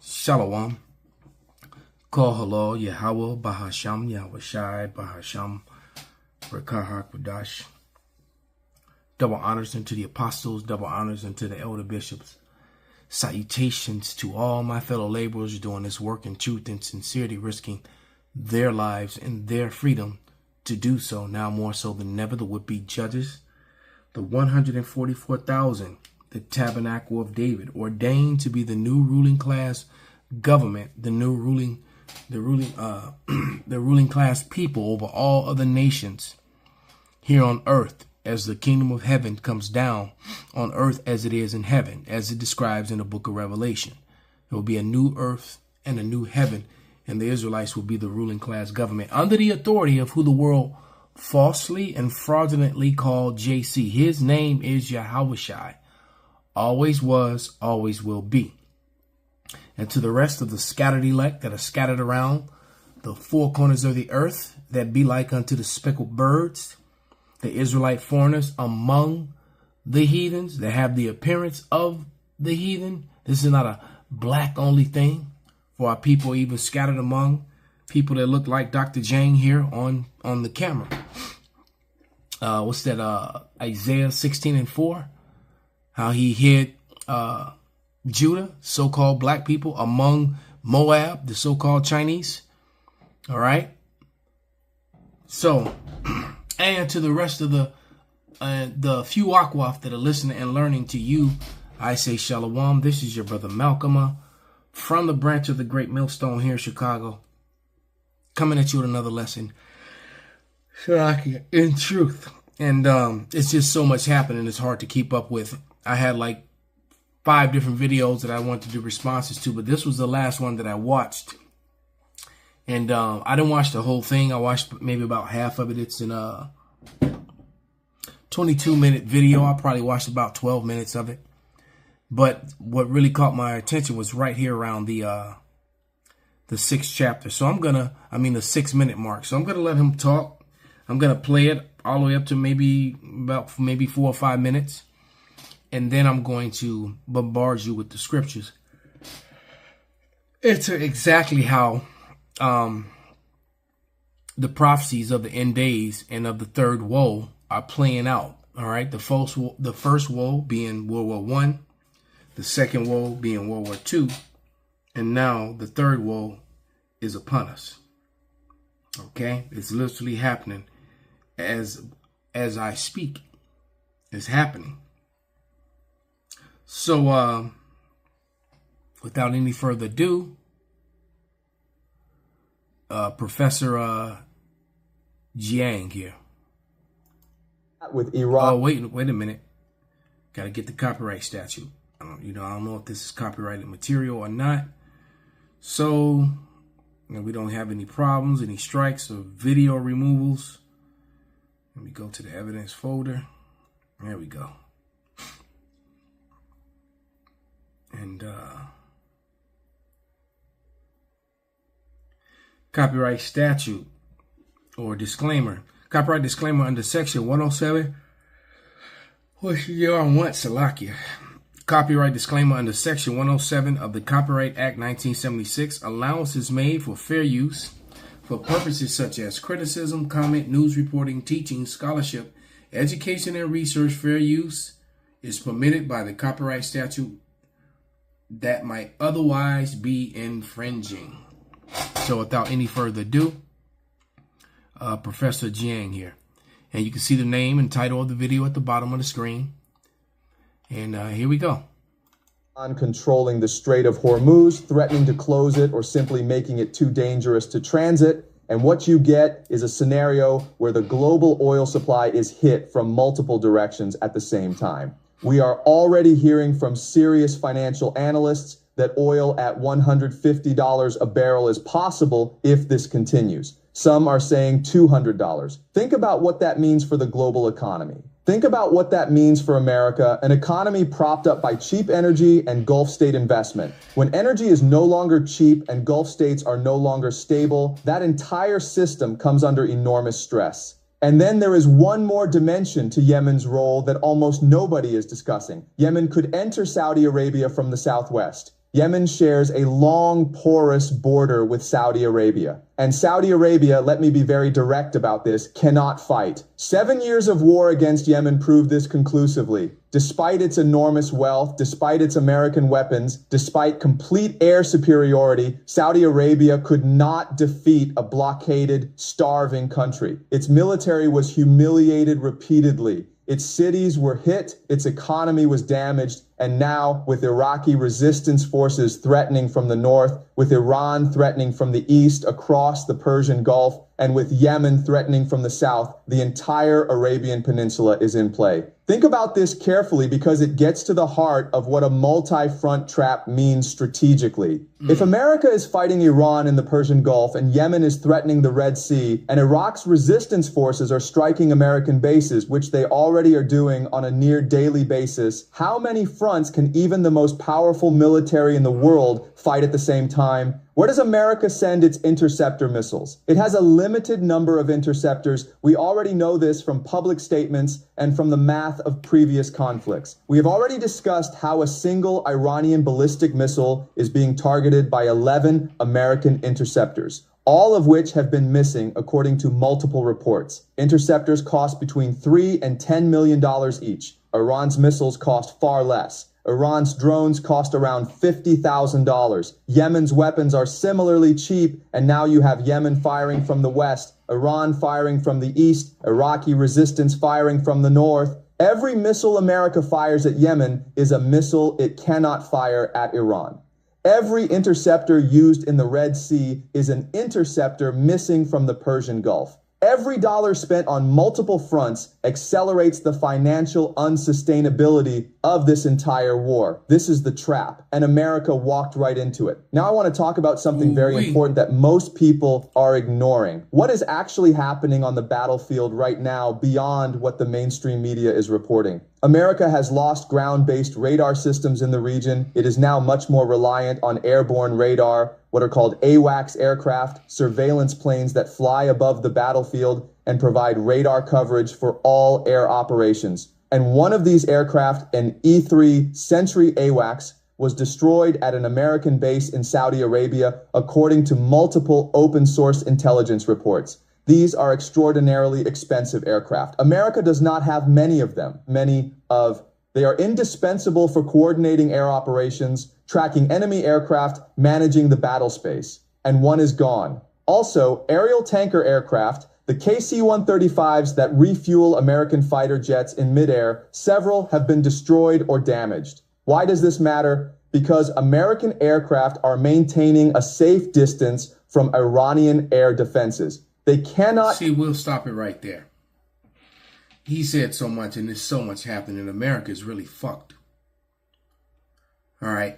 Shalom. Call hello, Yahweh, Bahasham, Yahweh Shai, Bahasham, Rekahak Wadash. Double honors unto the apostles, double honors unto the elder bishops. Salutations to all my fellow laborers doing this work in truth and sincerity, risking their lives and their freedom to do so, now more so than ever. The would-be judges, the 144,000, the tabernacle of David, ordained to be the new ruling class government, the ruling class people over all other nations here on earth, as the kingdom of heaven comes down on earth as it is in heaven, as it describes in the book of Revelation. There will be a new earth and a new heaven, and the Israelites will be the ruling class government under the authority of who the world falsely and fraudulently called JC. His name is Yahweh Shai, always was, always will be. And to the rest of the scattered elect that are scattered around the four corners of the earth, that be like unto the speckled birds, the Israelite foreigners among the heathens that have the appearance of the heathen. This is not a black only thing for our people, even scattered among people that look like Dr. Jang here on the camera. What's that? Isaiah 16:4, how he hid Judah, so-called black people, among Moab, the so-called Chinese. All right. So, and to the rest of the few Akwaf that are listening and learning to you, I say Shalom. This is your brother Malcolm from the branch of the Great Millstone here in Chicago, coming at you with another lesson in truth. And it's just so much happening. It's hard to keep up with. I had like 5 different videos that I wanted to do responses to, but this was the last one that I watched. And I didn't watch the whole thing. I watched maybe about half of it. It's in a 22-minute video. I probably watched about 12 minutes of it. But what really caught my attention was right here around the 6th chapter. So the 6-minute mark. So I'm going to let him talk. I'm going to play it all the way up to maybe 4 or 5 minutes. And then I'm going to bombard you with the scriptures. It's exactly how the prophecies of the end days and of the third woe are playing out. All right. The first woe being World War I, the second woe being World War II, and now the third woe is upon us. Okay. It's literally happening as I speak. It's happening. So, without any further ado, Professor Jiang here. With Iran. Oh, wait a minute. Got to get the copyright statute. I don't know if this is copyrighted material or not. So, we don't have any problems, any strikes or video removals. Let me go to the evidence folder. There we go. And copyright statute or disclaimer. Copyright disclaimer under section 107. Copyright disclaimer under section 107 of the Copyright Act 1976. Allowance is made for fair use for purposes such as criticism, comment, news reporting, teaching, scholarship, education, and research. Fair use is permitted by the copyright statute that might otherwise be infringing. So without any further ado, Professor Jiang here. And you can see the name and title of the video at the bottom of the screen. And here we go. On controlling the Strait of Hormuz, threatening to close it, or simply making it too dangerous to transit. And what you get is a scenario where the global oil supply is hit from multiple directions at the same time. We are already hearing from serious financial analysts that oil at $150 a barrel is possible if this continues. Some are saying $200. Think about what that means for the global economy. Think about what that means for America, an economy propped up by cheap energy and Gulf state investment. When energy is no longer cheap and Gulf states are no longer stable, that entire system comes under enormous stress. And then there is one more dimension to Yemen's role that almost nobody is discussing. Yemen could enter Saudi Arabia from the southwest. Yemen shares a long, porous border with Saudi Arabia. And Saudi Arabia, let me be very direct about this, cannot fight. 7 years of war against Yemen proved this conclusively. Despite its enormous wealth, despite its American weapons, despite complete air superiority, Saudi Arabia could not defeat a blockaded, starving country. Its military was humiliated repeatedly. Its cities were hit, its economy was damaged, and now, with Iraqi resistance forces threatening from the north, with Iran threatening from the east across the Persian Gulf, and with Yemen threatening from the south, the entire Arabian Peninsula is in play. Think about this carefully because it gets to the heart of what a multi-front trap means strategically. If America is fighting Iran in the Persian Gulf and Yemen is threatening the Red Sea, and Iraq's resistance forces are striking American bases, which they already are doing on a near daily basis, how many fronts can even the most powerful military in the world fight at the same time? Where does America send its interceptor missiles? It has a limited number of interceptors. We already know this from public statements and from the math of previous conflicts. We have already discussed how a single Iranian ballistic missile is being targeted by 11 American interceptors, all of which have been missing according to multiple reports. Interceptors cost between $3 and $10 million each. Iran's missiles cost far less. Iran's drones cost around $50,000. Yemen's weapons are similarly cheap, and now you have Yemen firing from the west, Iran firing from the east, Iraqi resistance firing from the north. Every missile America fires at Yemen is a missile it cannot fire at Iran. Every interceptor used in the Red Sea is an interceptor missing from the Persian Gulf. Every dollar spent on multiple fronts accelerates the financial unsustainability of this entire war. This is the trap, and America walked right into it. Now I want to talk about something very important that most people are ignoring. What is actually happening on the battlefield right now beyond what the mainstream media is reporting? America has lost ground-based radar systems in the region. It is now much more reliant on airborne radar, what are called AWACS aircraft, surveillance planes that fly above the battlefield and provide radar coverage for all air operations. And one of these aircraft, an E-3 Sentry AWACS, was destroyed at an American base in Saudi Arabia, according to multiple open-source intelligence reports. These are extraordinarily expensive aircraft. America does not have many of them. They are indispensable for coordinating air operations, tracking enemy aircraft, managing the battle space. And one is gone. Also, aerial tanker aircraft, the KC-135s that refuel American fighter jets in midair, several have been destroyed or damaged. Why does this matter? Because American aircraft are maintaining a safe distance from Iranian air defenses. They cannot... See, we'll stop it right there. He said so much, and there's so much happening in America is really fucked. All right.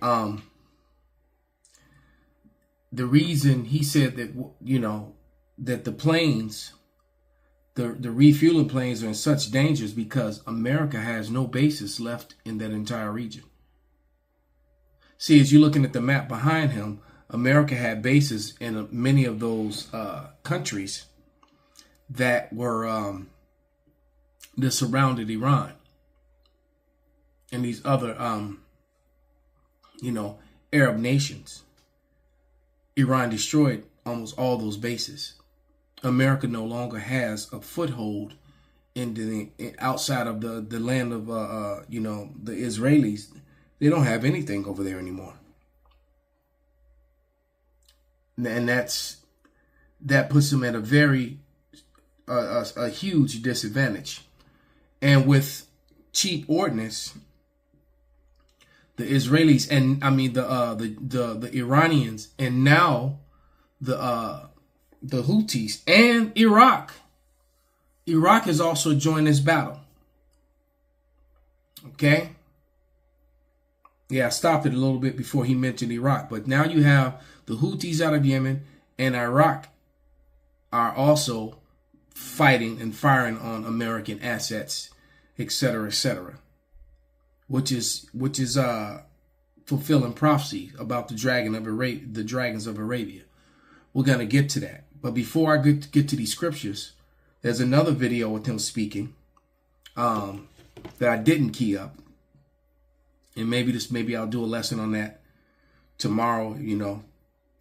The reason he said that, that the planes, the refueling planes are in such danger is because America has no bases left in that entire region. See, as you're looking at the map behind him, America had bases in many of those countries that were that surrounded Iran and these other Arab nations. Iran destroyed almost all those bases. America no longer has a foothold in outside of the land of the Israelis. They don't have anything over there anymore. And that puts them at a very a huge disadvantage. And with cheap ordnance, the Israelis and the Iranians and now the Houthis and Iraq has also joined this battle. Okay. Yeah, I stopped it a little bit before he mentioned Iraq, but now you have the Houthis out of Yemen and Iraq are also fighting and firing on American assets, etc., which is fulfilling prophecy about the dragons of Arabia. We're gonna get to that, but before I get to these scriptures, there's another video with him speaking that I didn't key up, and maybe I'll do a lesson on that tomorrow,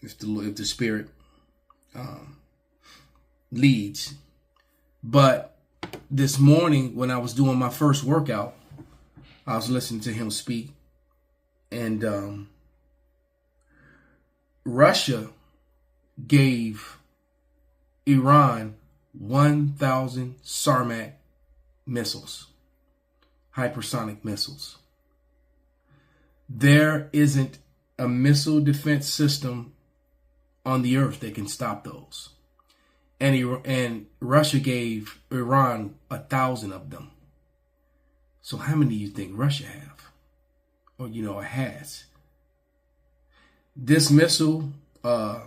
if the spirit leads. But this morning when I was doing my first workout, I was listening to him speak, and Russia gave Iran 1,000 Sarmat missiles, hypersonic missiles. There isn't a missile defense system on the earth that can stop those. And Russia gave Iran 1,000 of them. So how many do you think Russia have? Or, or has? This missile, I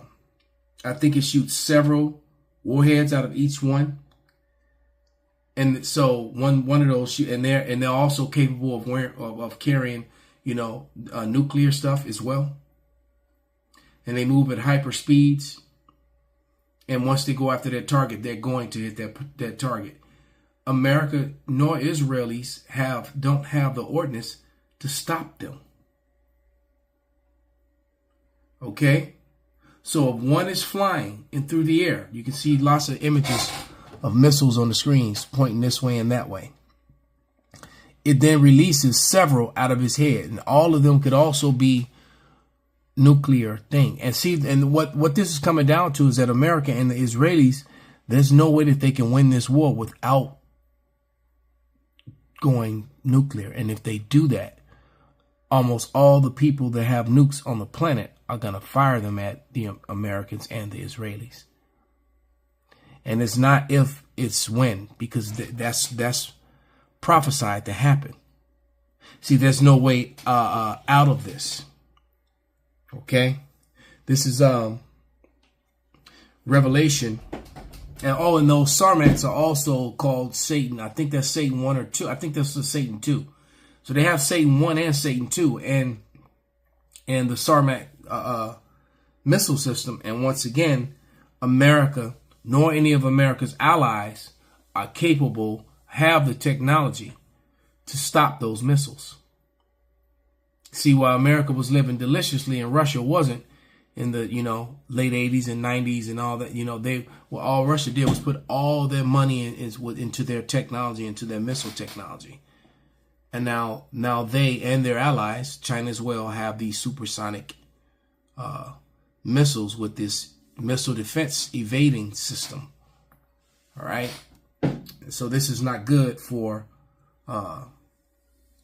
think it shoots several warheads out of each one. And so one of those and they're also capable of carrying, nuclear stuff as well. And they move at hyper speeds. And once they go after their target, they're going to hit that target. America nor Israelis don't have the ordnance to stop them. Okay? So if one is flying and through the air, you can see lots of images of missiles on the screens pointing this way and that way. It then releases several out of his head, and all of them could also be nuclear thing. And see, and what this is coming down to is that America and the Israelis, there's no way that they can win this war without going nuclear. And if they do that, almost all the people that have nukes on the planet are going to fire them at the Americans and the Israelis. And it's not if, it's when, because that's prophesied to happen. See, there's no way out of this. Okay, this is Revelation, and those Sarmats are also called Satan. I think that's Satan 1 or 2. I think that's the Satan 2. So they have Satan 1 and Satan 2, and the Sarmat missile system. And once again, America nor any of America's allies are capable, have the technology to stop those missiles. See, while America was living deliciously and Russia wasn't in the, late 80s and 90s and all that, all Russia did was put all their money into their technology, into their missile technology. And now they and their allies, China as well, have these supersonic missiles with this missile defense evading system. All right. So this is not good for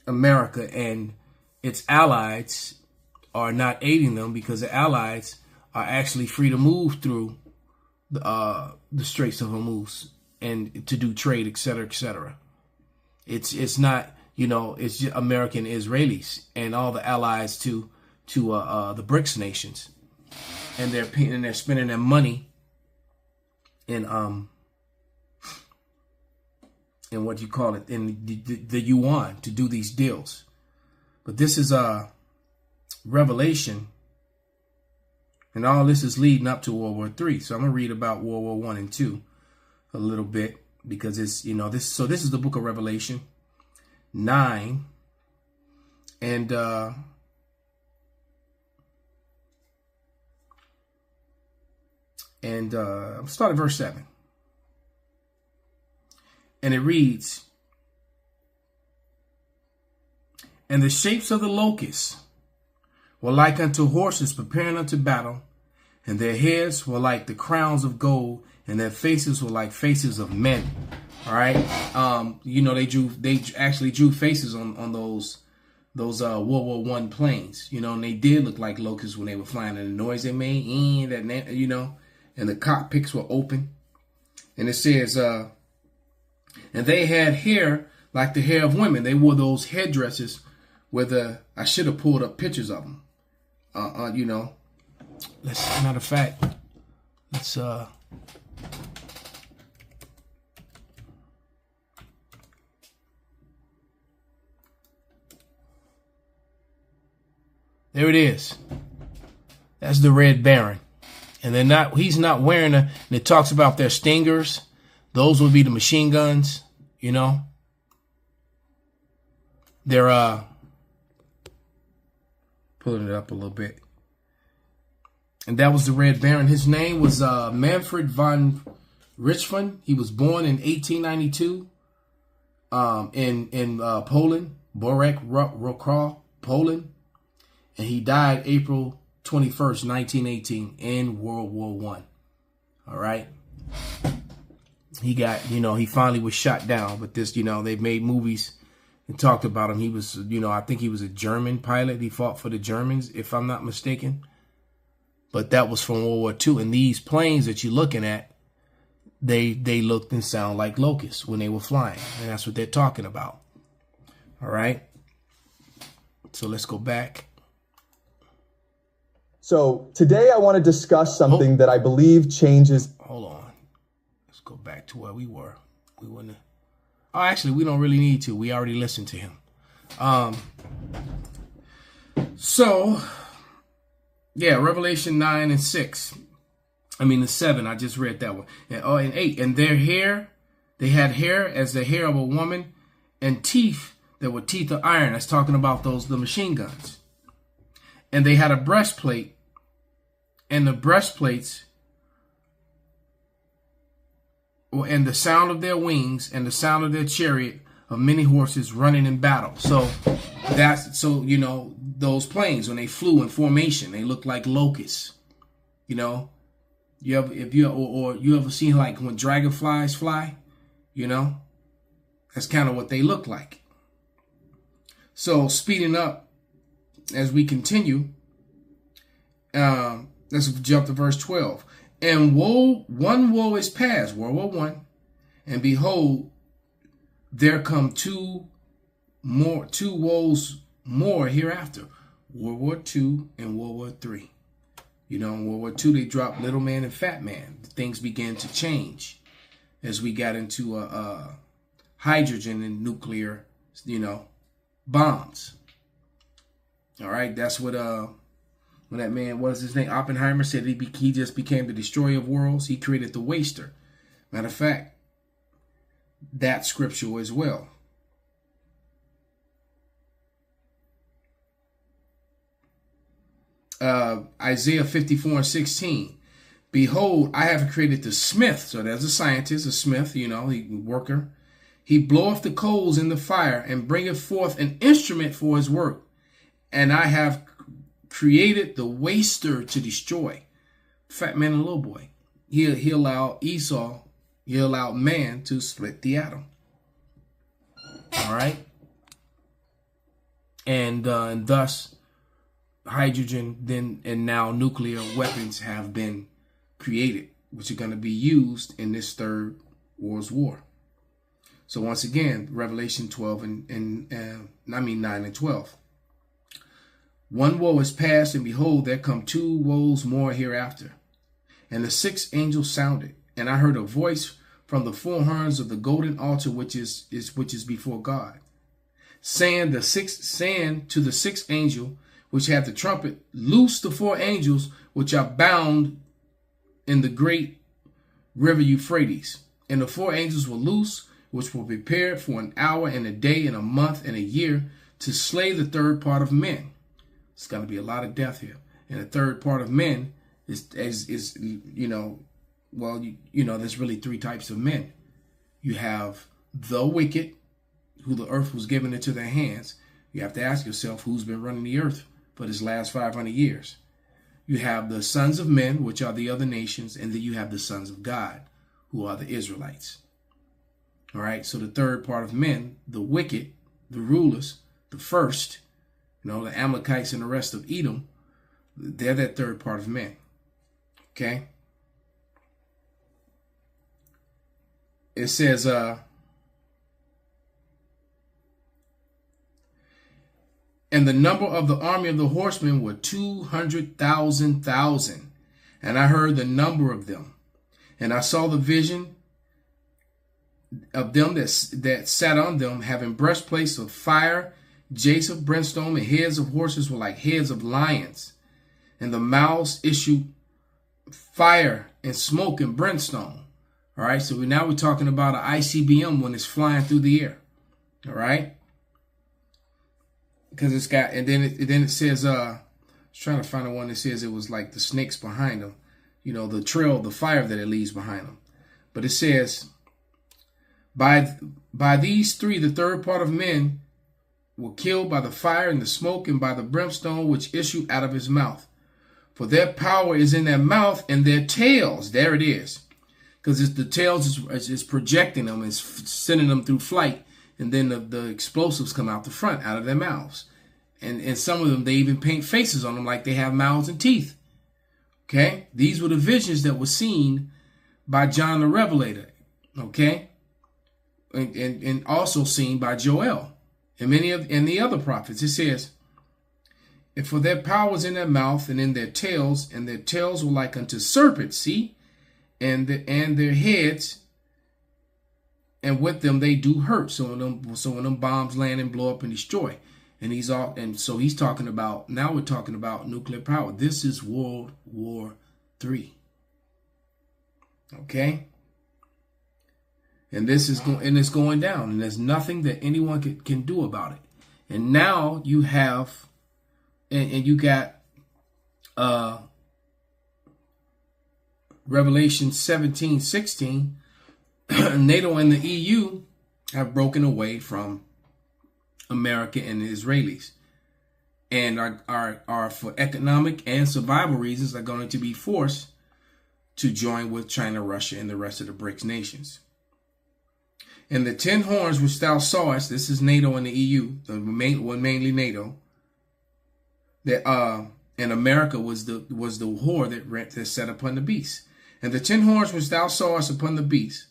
America, and its allies are not aiding them because the allies are actually free to move through the Straits of Hormuz and to do trade, et cetera, et cetera. It's not, it's just American Israelis and all the allies to the BRICS nations, and they're spending their money in what you call it, in the yuan to do these deals. But this is Revelation, and all this is leading up to World War III. So I'm gonna read about World War I and II a little bit, because it's this. So this is the book of Revelation 9, and I'll start at verse 7, and it reads. And the shapes of the locusts were like unto horses preparing unto battle, and their heads were like the crowns of gold, and their faces were like faces of men. All right, they actually drew faces on those World War I planes, and they did look like locusts when they were flying, and the noise they made, and the cockpits were open, and it says, and they had hair like the hair of women. They wore those headdresses. I should have pulled up pictures of them. Matter of fact, let's there it is. That's the Red Baron. And he's not wearing and it talks about their stingers. Those would be the machine guns, They're pulling it up a little bit. And that was the Red Baron. His name was Manfred von Richthofen. He was born in 1892 in Poland, Borek, Poland. And he died April 21st, 1918 in World War I. All right. He got, he finally was shot down. But this, they made movies and talked about him. He was, I think he was a German pilot. He fought for the Germans, if I'm not mistaken. But that was from World War II. And these planes that you're looking at, they looked and sound like locusts when they were flying. And that's what they're talking about. All right. So let's go back. So today I want to discuss something that I believe changes. Hold on. Let's go back to where we were. We wouldn't. Oh, actually, we don't really need to. We already listened to him. So, yeah, Revelation 9 and 6. I mean, the 7. I just read that one. And 8. And their hair, they had hair as the hair of a woman, and teeth that were teeth of iron. That's talking about the machine guns. And they had a breastplate. And the breastplates, and the sound of their wings, and the sound of their chariot of many horses running in battle. So those planes, when they flew in formation, they looked like locusts. You ever seen like when dragonflies fly? That's kind of what they look like. So speeding up as we continue. Let's jump to verse 12. And one woe is past, World War I, and behold, there come two woes more hereafter, World War II and World War III. In World War II, they dropped little man and fat man. Things began to change as we got into hydrogen and nuclear, bombs. All right, that's what when that man, what is his name? Oppenheimer said he just became the destroyer of worlds. He created the waster. Matter of fact, that's scriptural as well. Isaiah 54 and 16. Behold, I have created the smith. So there's a scientist, a smith, he worker. He bloweth the coals in the fire and bringeth forth an instrument for his work. And I have created the waster to destroy. Fat man and little boy. He allowed Esau, he allowed man to split the atom. All right. And thus hydrogen and now nuclear weapons have been created, which are going to be used in this third world's war. So once again, Revelation 12 9 and 12. One woe is past, and behold, there come two woes more hereafter. And the sixth angel sounded, and I heard a voice from the four horns of the golden altar which is before God, saying to the sixth angel which had the trumpet, loose the four angels which are bound in the great river Euphrates. And the four angels were loose, which were prepared for an hour and a day and a month and a year to slay the third part of men. It's going to be a lot of death here. And the third part of men is there's really three types of men. You have the wicked, who the earth was given into their hands. You have to ask yourself, who's been running the earth for this last 500 years? You have the sons of men, which are the other nations, and then you have the sons of God, who are the Israelites. All right, so the third part of men, the wicked, the rulers, the first, the Amalekites and the rest of Edom, they're that third part of men. Okay? It says, and the number of the army of the horsemen were 200,000. And I heard the number of them. And I saw the vision of them that sat on them, having breastplates of fire, jace of brimstone, and heads of horses were like heads of lions. And the mouths issued fire and smoke and brimstone. All right, so we're talking about an ICBM when it's flying through the air. All right, because it's got, and then it says, was trying to find the one that says it was like the snakes behind them. You know, the trail, the fire that it leaves behind them. But it says, by these three, the third part of men were killed by the fire and the smoke and by the brimstone which issued out of his mouth. For their power is in their mouth and their tails. There it is. Because the tails is projecting them, it's sending them through flight. And then the explosives come out the front, out of their mouths. And some of them, they even paint faces on them like they have mouths and teeth. Okay? These were the visions that were seen by John the Revelator. Okay? And also seen by Joel and many of the other prophets. It says, and for their power is in their mouth and in their tails, and their tails were like unto serpents, see? And their heads, and with them they do hurt. So when them bombs land and blow up and destroy. And so he's talking about, now we're talking about nuclear power. This is World War III. Okay? And this is it's going down, and there's nothing that anyone can do about it. And now you have, and you got Revelation 17:16. NATO and the EU have broken away from America and the Israelis, and are for economic and survival reasons are going to be forced to join with China, Russia, and the rest of the BRICS nations. And the 10 horns which thou sawest, this is NATO and the EU, mainly NATO. That and America was the whore that sat upon the beast. And the 10 horns which thou sawest upon the beast,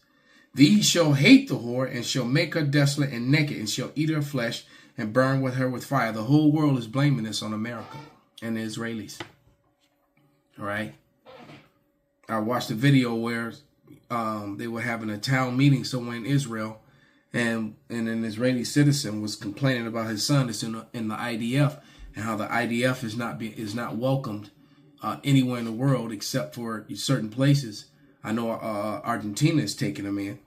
these shall hate the whore, and shall make her desolate and naked, and shall eat her flesh, and burn with her with fire. The whole world is blaming this on America and the Israelis. All right. I watched a video where they were having a town meeting somewhere in Israel, and an Israeli citizen was complaining about his son that's in the IDF, and how the IDF is not welcomed anywhere in the world except for certain places. I know Argentina is taking them in,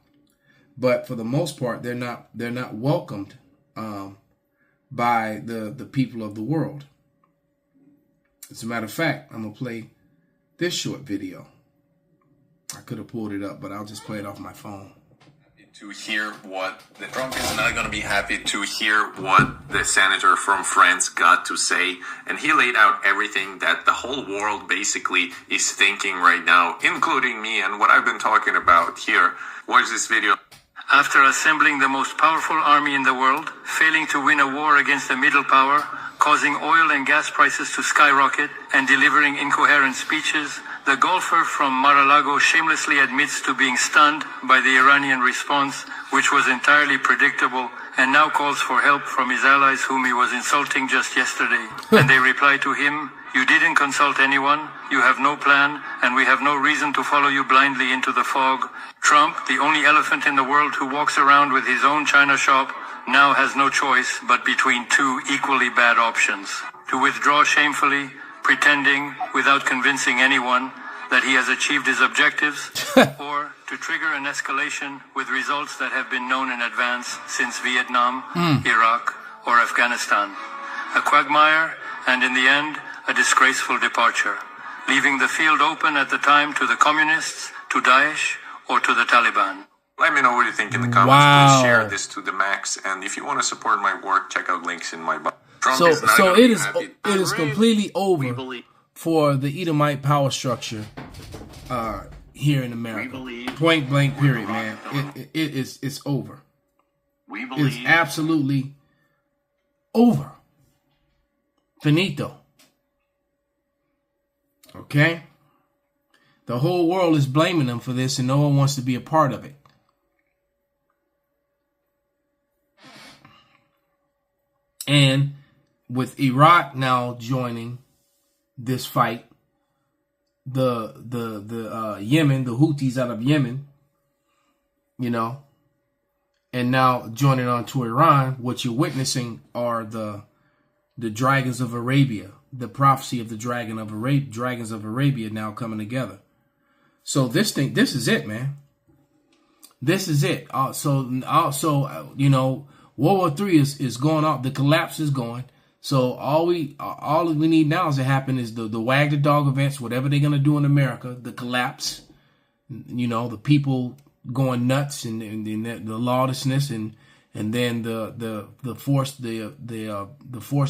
but for the most part, they're not welcomed by the people of the world. As a matter of fact, I'm gonna play this short video. I could have pulled it up, but I'll just play it off my phone. To hear what the Trump is not going to be happy to hear what the senator from France got to say, and he laid out everything that the whole world basically is thinking right now, including me and what I've been talking about here. Watch this video. After assembling the most powerful army in the world, failing to win a war against a middle power, causing oil and gas prices to skyrocket, and delivering incoherent speeches, the golfer from Mar-a-Lago shamelessly admits to being stunned by the Iranian response, which was entirely predictable, and now calls for help from his allies whom he was insulting just yesterday. And they reply to him, "You didn't consult anyone, you have no plan, and we have no reason to follow you blindly into the fog." Trump, the only elephant in the world who walks around with his own China shop, now has no choice but between two equally bad options: to withdraw shamefully, pretending, without convincing anyone, that he has achieved his objectives, or to trigger an escalation with results that have been known in advance since Vietnam, Iraq, or Afghanistan. A quagmire, and in the end, a disgraceful departure, leaving the field open at the time to the communists, to Daesh, or to the Taliban. Let me know what you think in the comments. Wow. Please share this to the max, and if you want to support my work, check out links in my bio. So it is completely over for the Edomite power structure here in America. Point blank, period, man. It's over. It's absolutely over. Finito. Okay? The whole world is blaming them for this, and no one wants to be a part of it. And with Iraq now joining this fight, the Yemen, the Houthis out of Yemen, you know, and now joining on to Iran, what you're witnessing are the dragons of Arabia, the prophecy of the dragons of Arabia now coming together. So this is it, man. This is it. So you know, World War III is going on. The collapse is going. So all we need now is to happen is the wag the dog events, whatever they're gonna do in America, the collapse, the people going nuts and the lawlessness and then the forced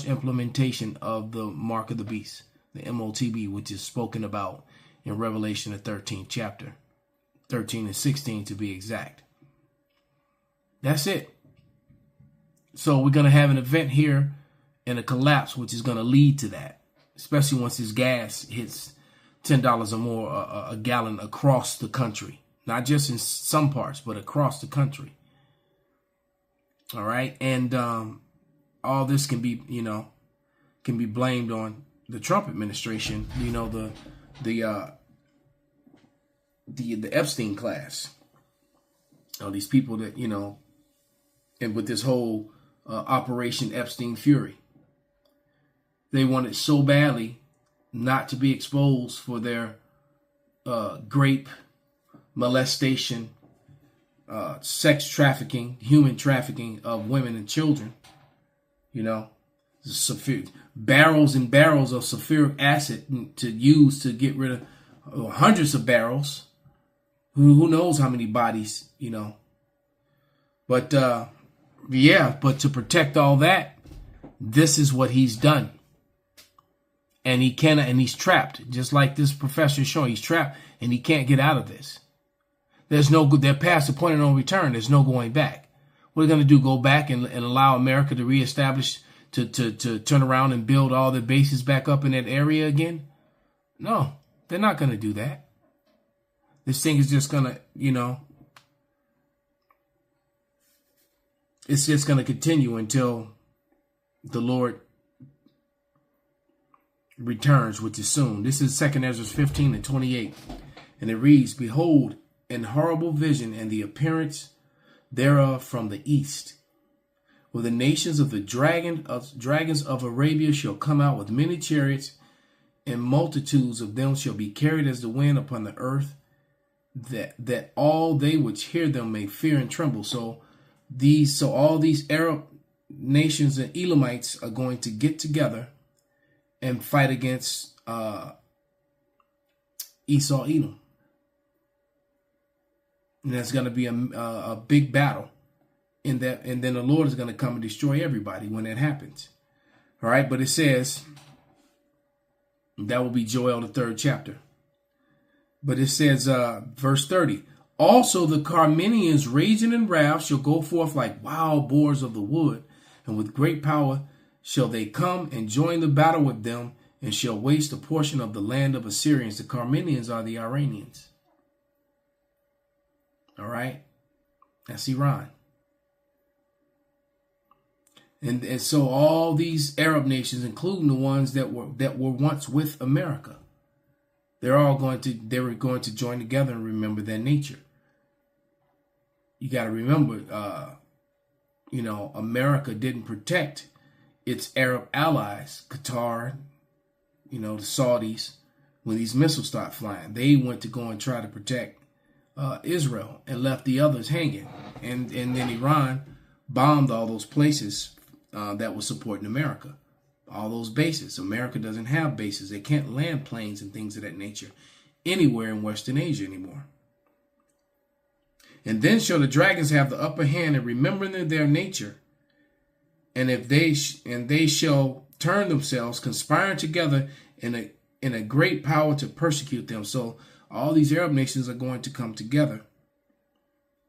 implementation of the mark of the beast, the MOTB, which is spoken about in Revelation the 13th chapter, 13 and 16 to be exact. That's it. So we're gonna have an event here and a collapse, which is going to lead to that, especially once this gas hits $10 or more a gallon across the country, not just in some parts, but across the country. All right. And all this can be blamed on the Trump administration, the Epstein class, these people that, and with this whole Operation Epstein Fury. They wanted so badly not to be exposed for their grape, molestation, sex trafficking, human trafficking of women and children. Barrels and barrels of sulfuric acid to use to get rid of hundreds of barrels. Who knows how many bodies, But but to protect all that, this is what he's done. And he's trapped, just like this professor is showing. He's trapped and he can't get out of this. They're past the point of no return. There's no going back. What are they going to do? Go back and allow America to reestablish, to turn around and build all the bases back up in that area again? No, they're not going to do that. This thing is just going to, it's just going to continue until the Lord returns, which is soon. This is 2 Ezra 15 and 28. And it reads, "Behold, an horrible vision and the appearance thereof from the east, where the nations of the dragons of Arabia shall come out with many chariots, and multitudes of them shall be carried as the wind upon the earth, that all they which hear them may fear and tremble." So all these Arab nations and Elamites are going to get together and fight against Esau, Edom. And that's going to be a big battle in that. And then the Lord is going to come and destroy everybody when that happens. All right. But it says that will be Joel, the 3rd chapter. But it says, verse 30, "Also the Carmenians raging in wrath shall go forth like wild boars of the wood, and with great power shall they come and join the battle with them, and shall waste a portion of the land of Assyrians." The Carmenians are the Iranians. All right. That's Iran. And so all these Arab nations, including the ones that were once with America, they were going to join together and remember their nature. You got to remember, America didn't protect its Arab allies, Qatar, the Saudis, when these missiles start flying. They went to go and try to protect Israel and left the others hanging. And then Iran bombed all those places that were supporting America, all those bases. America doesn't have bases. They can't land planes and things of that nature anywhere in Western Asia anymore. "And then shall the dragons have the upper hand in remembering their nature, and they shall turn themselves, conspiring together in a great power to persecute them." So all these Arab nations are going to come together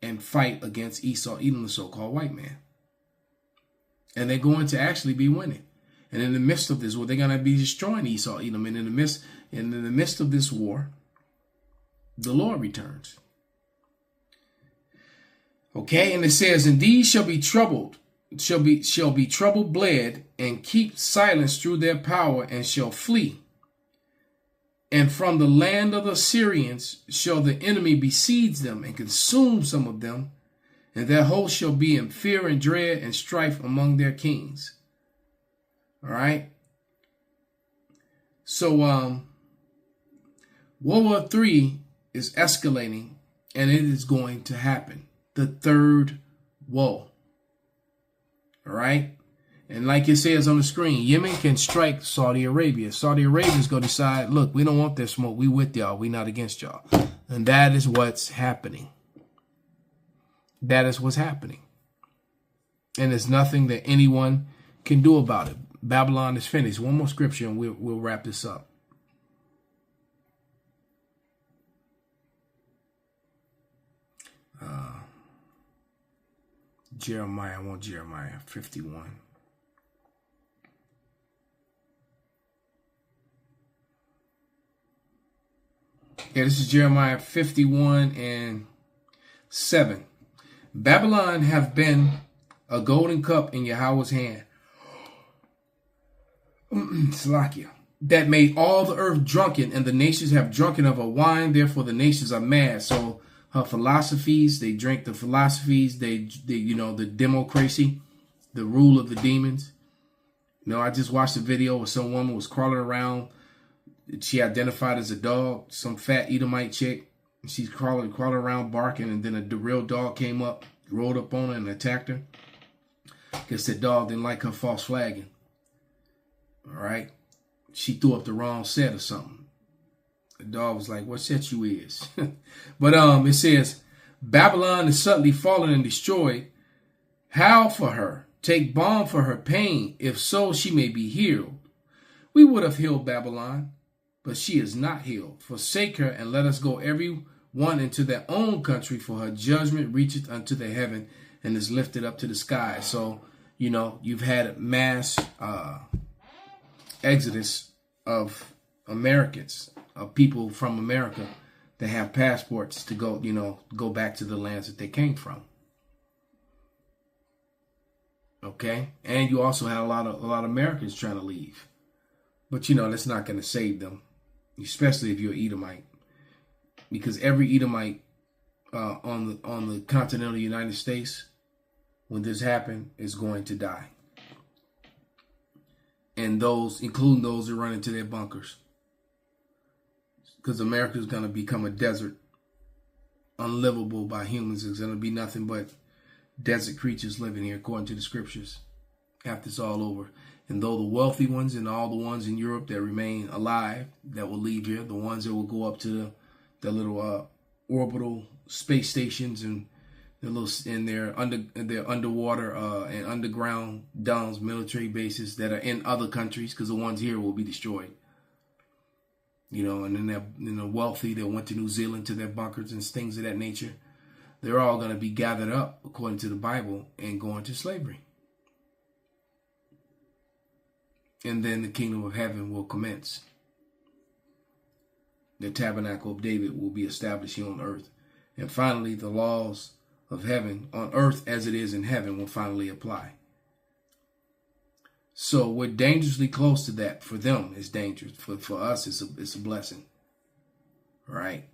and fight against Esau, Edom, the so-called white man. And they're going to actually be winning. And in the midst of this war, they're going to be destroying Esau, Edom. And in the midst of this war, the Lord returns. Okay, and it says, "And these shall be troubled bled, and keep silence through their power, and shall flee. And from the land of the Syrians shall the enemy besiege them, and consume some of them, and their host shall be in fear and dread and strife among their kings." All right. So World War III is escalating, and it is going to happen. The third woe. All right. And like it says on the screen, Yemen can strike Saudi Arabia. Saudi Arabia is going to decide, look, we don't want this smoke. We with y'all. We not against y'all. And that is what's happening. That is what's happening. And there's nothing that anyone can do about it. Babylon is finished. One more scripture and we'll wrap this up. Jeremiah, I want Jeremiah 51. Yeah, this is Jeremiah 51 and 7. Babylon have been a golden cup in Yahweh's hand. Slakia. That made all the earth drunken, and the nations have drunken of her wine. Therefore, the nations are mad. So her philosophies, they drink the philosophies, they the democracy, the rule of the demons. You know, I just watched a video where some woman was crawling around. She identified as a dog, some fat Edomite chick. She's crawling around barking, and then the real dog came up, rolled up on her, and attacked her. Guess that dog didn't like her false flagging. All right, she threw up the wrong set or something. The dog was like, "What set you is?" But it says, Babylon is suddenly fallen and destroyed. Howl for her, take balm for her pain. If so, she may be healed. We would have healed Babylon, but she is not healed. Forsake her and let us go every one into their own country, for her judgment reacheth unto the heaven and is lifted up to the sky. So, you know, you've had mass exodus of Americans, of people from America that have passports to go, go back to the lands that they came from. Okay, and you also had a lot of Americans trying to leave, but that's not going to save them, especially if you're an Edomite, because every Edomite on the continental United States, when this happened, is going to die, and including those who run into their bunkers. Because America is going to become a desert, unlivable by humans. It's going to be nothing but desert creatures living here, according to the scriptures, after it's all over. And though the wealthy ones and all the ones in Europe that remain alive, that will leave here, the ones that will go up to the little orbital space stations and their underwater and underground downs, military bases that are in other countries, because the ones here will be destroyed. And then the wealthy that went to New Zealand to their bunkers and things of that nature, they're all going to be gathered up, according to the Bible, and go into slavery. And then the kingdom of heaven will commence. The tabernacle of David will be established here on earth. And finally, the laws of heaven on earth as it is in heaven will finally apply. So we're dangerously close to that. For them, it's dangerous. For us, it's a blessing. Right?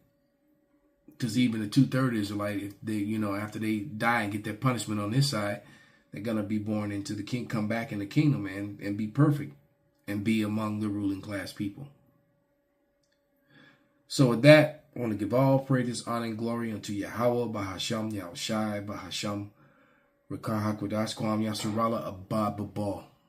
Because even the 2/3 Israelite, if they, after they die and get their punishment on this side, they're gonna be born into the king, come back in the kingdom and be perfect and be among the ruling class people. So with that, I want to give all praise, honor, and glory unto Yahweh, Bahasham, Yahushai, Bahasham, Rekah HaKodash, Kwam Yasurala, Abba Babal.